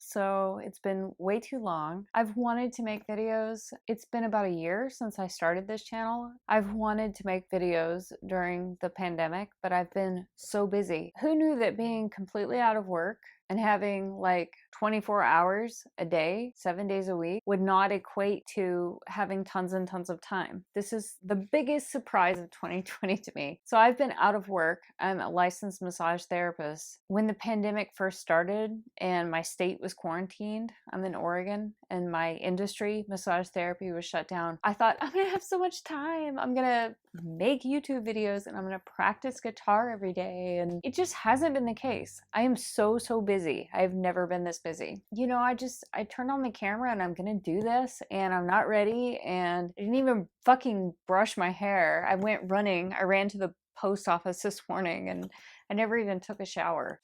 So it's been way too long. I've wanted to make videos. It's been about a year since I started this channel. I've wanted to make videos during the pandemic, but I've been so busy. Who knew that being completely out of work and having like 24 hours a day, 7 days a week, would not equate to having tons and tons of time? This is the biggest surprise of 2020 to me. So I've been out of work. I'm a licensed massage therapist. When the pandemic first started and my state was quarantined, I'm in Oregon, and my industry, massage therapy, was shut down, I thought, I'm gonna have so much time. I'm gonna make YouTube videos and I'm gonna practice guitar every day. And it just hasn't been the case. I am so busy. I've never been this busy. I turned on the camera and I'm gonna do this and I'm not ready, and I didn't even fucking brush my hair. I went running. I ran to the post office this morning and I never even took a shower.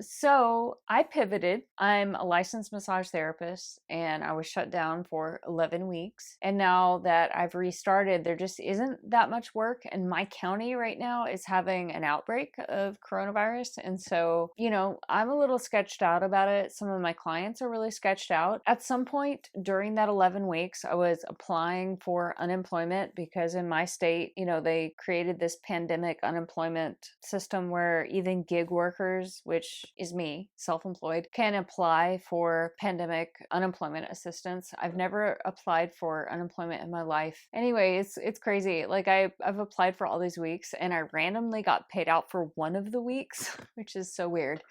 So I pivoted. I'm a licensed massage therapist and I was shut down for 11 weeks. And now that I've restarted, there just isn't that much work. And my county right now is having an outbreak of coronavirus. And so, I'm a little sketched out about it. Some of my clients are really sketched out. At some point during that 11 weeks, I was applying for unemployment because in my state, they created this pandemic unemployment system where even gig workers, which is me, self-employed, can apply for pandemic unemployment assistance. I've never applied for unemployment in my life. Anyway, it's crazy. Like I've applied for all these weeks and I randomly got paid out for one of the weeks, which is so weird.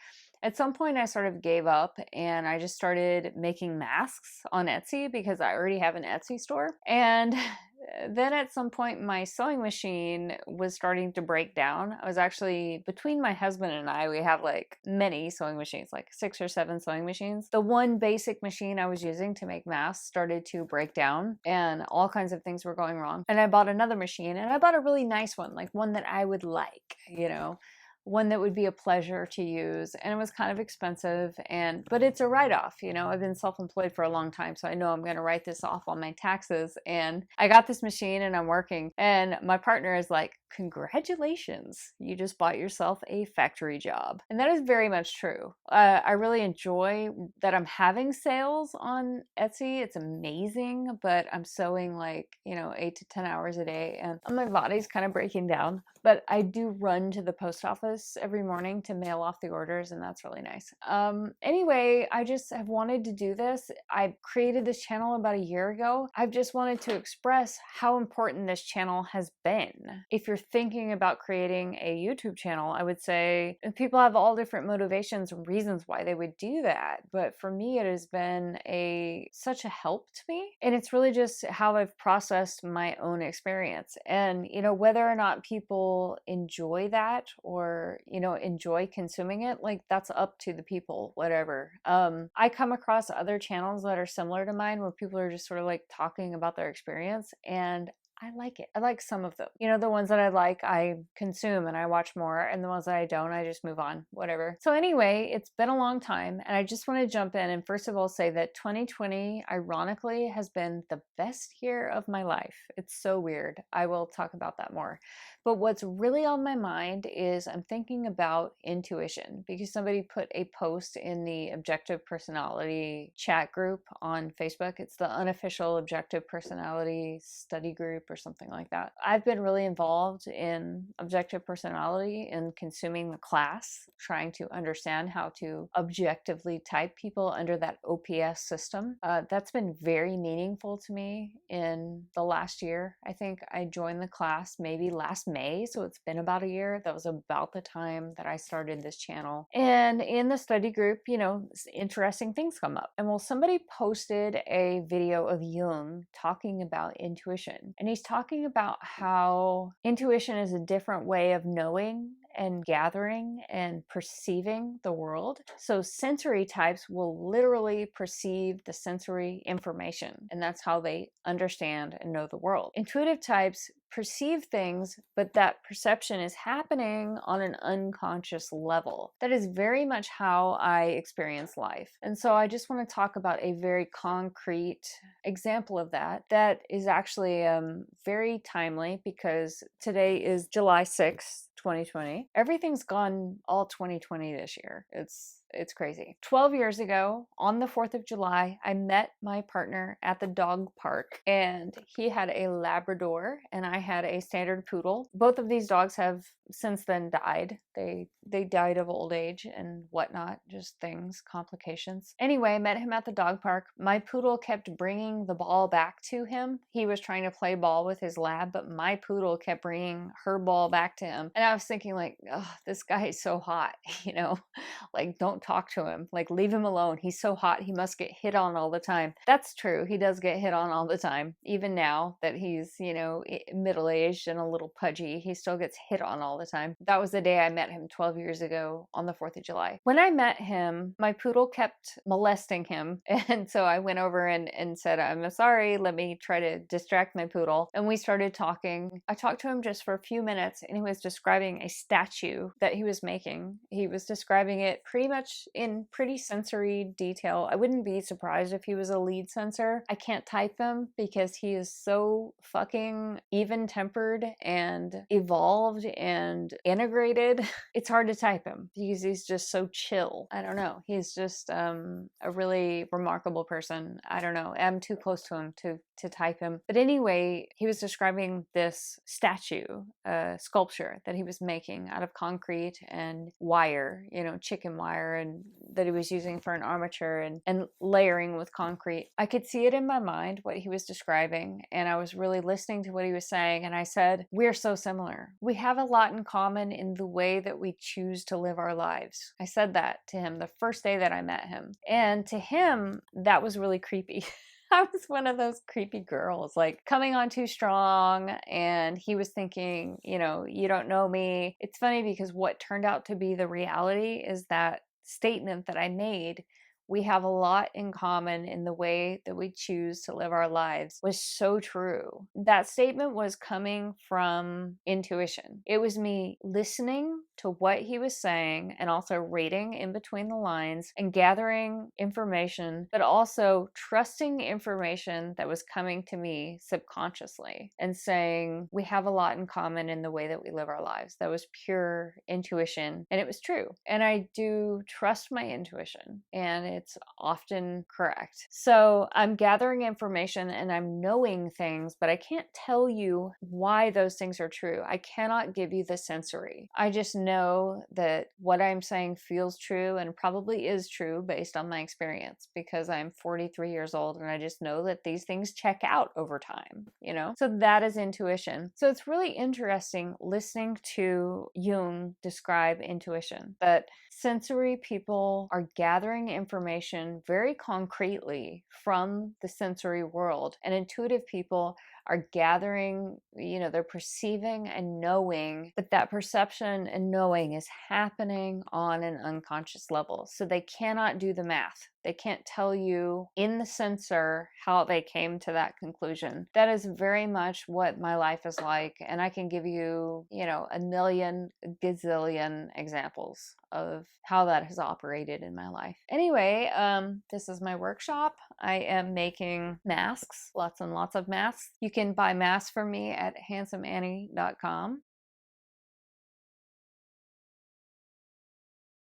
At some point, I sort of gave up and I just started making masks on Etsy because I already have an Etsy store. And then at some point, my sewing machine was starting to break down. I was actually, between my husband and I, we have like many sewing machines, like 6 or 7 sewing machines. The one basic machine I was using to make masks started to break down and all kinds of things were going wrong. And I bought another machine, and I bought a really nice one, like one that I would like, one that would be a pleasure to use. And it was kind of expensive, but it's a write-off. I've been self-employed for a long time, so I know I'm going to write this off on my taxes. And I got this machine and I'm working, and my partner is like, congratulations, you just bought yourself a factory job. And that is very much true. I really enjoy that I'm having sales on Etsy. It's amazing, but I'm sewing 8 to 10 hours a day and my body's kind of breaking down. But I do run to the post office every morning to mail off the orders, and that's really nice. Anyway, I just have wanted to do this. I created this channel about a year ago. I've just wanted to express how important this channel has been. If you're thinking about creating a YouTube channel, I would say people have all different motivations and reasons why they would do that. But for me, it has been such a help to me. And it's really just how I've processed my own experience. And, whether or not people enjoy that or, enjoy consuming it, that's up to the people, whatever. I come across other channels that are similar to mine where people are just sort of talking about their experience, and I like it. I like some of them. The ones that I like, I consume and I watch more, and the ones that I don't, I just move on, whatever. So anyway, it's been a long time, and I just want to jump in and first of all say that 2020, ironically, has been the best year of my life. It's so weird. I will talk about that more. But what's really on my mind is I'm thinking about intuition, because somebody put a post in the Objective Personality chat group on Facebook. It's the unofficial Objective Personality study group or something like that. I've been really involved in objective personality and consuming the class, trying to understand how to objectively type people under that OPS system. That's been very meaningful to me in the last year. I think I joined the class maybe last May, so it's been about a year. That was about the time that I started this channel. And in the study group, interesting things come up. And somebody posted a video of Jung talking about intuition. And he's talking about how intuition is a different way of knowing and gathering and perceiving the world. So sensory types will literally perceive the sensory information, and that's how they understand and know the world. Intuitive types perceive things, but that perception is happening on an unconscious level. That is very much how I experience life. And so I just want to talk about a very concrete example of that is actually very timely, because today is July 6th, 2020. Everything's gone all 2020 this year. It's crazy. 12 years ago, on the 4th of July, I met my partner at the dog park, and he had a Labrador and I had a standard poodle. Both of these dogs have since then died. They died of old age and whatnot, just things, complications. Anyway, I met him at the dog park. My poodle kept bringing the ball back to him. He was trying to play ball with his lab, but my poodle kept bringing her ball back to him. And I was thinking like, oh, this guy is so hot, you know, like don't talk to him, like leave him alone. He's so hot. He must get hit on all the time. That's true. He does get hit on all the time. Even now that he's, you know, middle-aged and a little pudgy, he still gets hit on all the time. That was the day I met him 12 years ago on the 4th of July. When I met him, my poodle kept molesting him. And so I went over and said, I'm sorry, let me try to distract my poodle. And we started talking. I talked to him just for a few minutes, and he was describing a statue that he was making. He was describing it pretty much in pretty sensory detail. I wouldn't be surprised if he was a lead censor. I can't type him because he is so fucking even-tempered and evolved and integrated. It's hard to type him because he's just so chill. I don't know. He's just a really remarkable person. I don't know. I'm too close to him to type him. But anyway, he was describing this statue, sculpture that he was making out of concrete and wire, you know, chicken wire, and that he was using for an armature and layering with concrete. I could see it in my mind, what he was describing, and I was really listening to what he was saying, and I said, we're so similar. We have a lot in common in the way that we choose to live our lives. I said that to him the first day that I met him. And to him, that was really creepy. I was one of those creepy girls, like coming on too strong, and he was thinking, you know, you don't know me. It's funny because what turned out to be the reality is that statement that I made, we have a lot in common in the way that we choose to live our lives, was so true. That statement was coming from intuition. It was me listening to what he was saying and also reading in between the lines and gathering information, but also trusting information that was coming to me subconsciously and saying, we have a lot in common in the way that we live our lives. That was pure intuition, and it was true. And I do trust my intuition, and it's often correct. So I'm gathering information and I'm knowing things, but I can't tell you why those things are true. I cannot give you the sensory. I just know that what I'm saying feels true and probably is true based on my experience, because I'm 43 years old and I just know that these things check out over time, you know? So that is intuition. So it's really interesting listening to Jung describe intuition, that sensory people are gathering information very concretely from the sensory world, and intuitive people are gathering, you know, they're perceiving and knowing, but that perception and knowing is happening on an unconscious level. So they cannot do the math. They can't tell you in the sensor how they came to that conclusion. That is very much what my life is like. And I can give you, you know, a million gazillion examples of how that has operated in my life. Anyway, this is my workshop. I am making masks, lots and lots of masks. You can buy masks from me at handsomeannie.com.